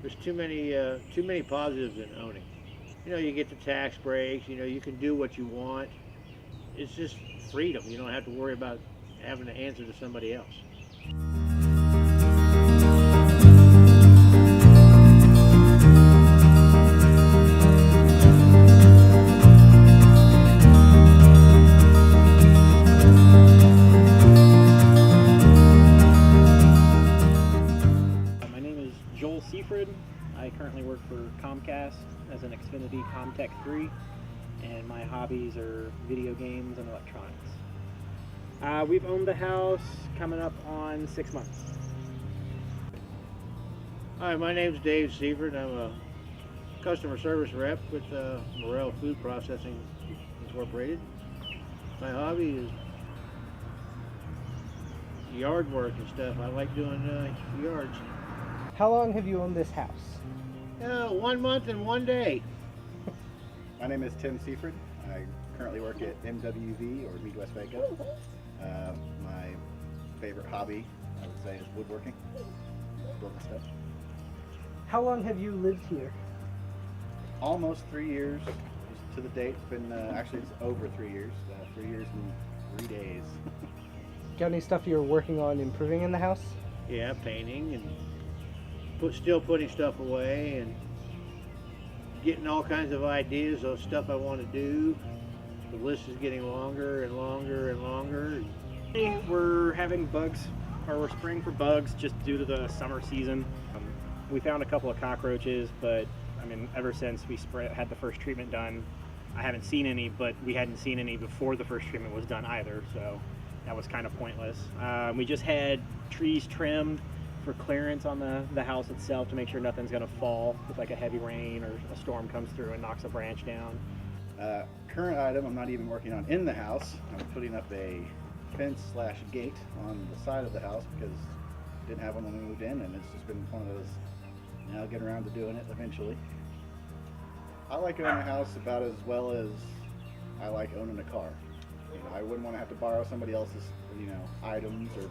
there's too many positives in owning. You get the tax breaks. You can do what you want. It's just freedom. You don't have to worry about having to answer to somebody else. My name is Joel Seaford. I currently work for Comcast as an Xfinity Comtech 3, and my hobbies are video games and electronics. We've owned the house coming up on 6 months. Hi, my name's Dave Seaford. I'm a customer service rep with Morel Food Processing Incorporated. My hobby is yard work and stuff. I like doing yards. How long have you owned this house? 1 month and 1 day. My name is Tim Seaford. I currently work at MWV or Midwest Vaco. My favorite hobby, I would say, is woodworking, building stuff. How long have you lived here? Almost 3 years to the date. It's been actually it's over 3 years. 3 years and 3 days. Got any stuff you're working on improving in the house? Yeah, painting and still putting stuff away and getting all kinds of ideas of stuff I want to do. The list is getting longer and longer and longer. We're having bugs, or we're spraying for bugs just due to the summer season. We found a couple of cockroaches, but I mean, ever since we had the first treatment done, I haven't seen any, but we hadn't seen any before the first treatment was done either, so that was kind of pointless. We just had trees trimmed for clearance on the house itself to make sure nothing's going to fall if like a heavy rain or a storm comes through and knocks a branch down. Current item I'm not even working on in the house. I'm putting up a fence/gate on the side of the house because I didn't have one when we moved in, and it's just been one of those, I'll get around to doing it eventually. I like owning a house about as well as I like owning a car. I wouldn't want to have to borrow somebody else's items or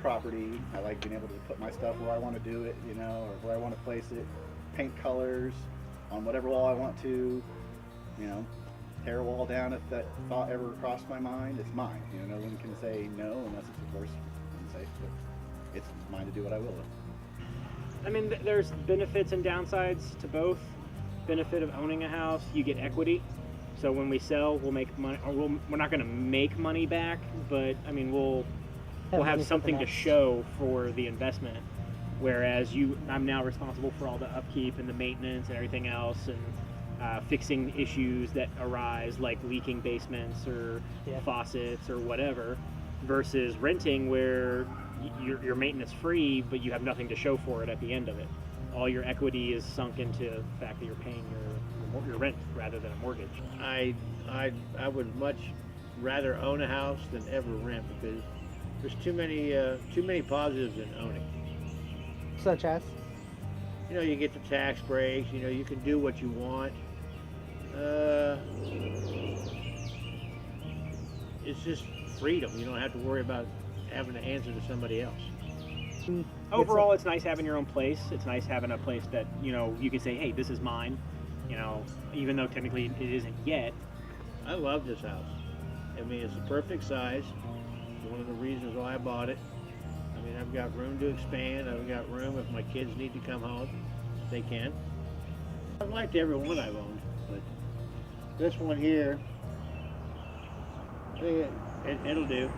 property. I like being able to put my stuff where I want to do it, or where I want to place it, paint colors on whatever wall I want to, tear a wall down if that thought ever crossed my mind. It's mine. No one can say no unless it's, of course, unsafe, but it's mine to do what I will with. I mean, there's benefits and downsides to both. Benefit of owning a house, you get equity. So when we sell, we'll make money, or we're not going to make money back, but I mean, we'll have something to show for the investment. Whereas I'm now responsible for all the upkeep and the maintenance and everything else, and fixing issues that arise, like leaking basements or faucets or whatever, versus renting where you're maintenance free, but you have nothing to show for it at the end of it. All your equity is sunk into the fact that you're paying your rent rather than a mortgage. I would much rather own a house than ever rent because there's too many positives in owning. Such as? You get the tax breaks. You can do what you want. It's just freedom. You don't have to worry about having to answer to somebody else. Overall, it's nice having your own place. It's nice having a place that you can say, hey, this is mine, even though technically it isn't yet. I love this house. I mean, it's the perfect size. It's one of the reasons why I bought it. I mean, I've got room to expand. I've got room if my kids need to come home, they can. I've liked every one I've owned, but this one here, it'll do.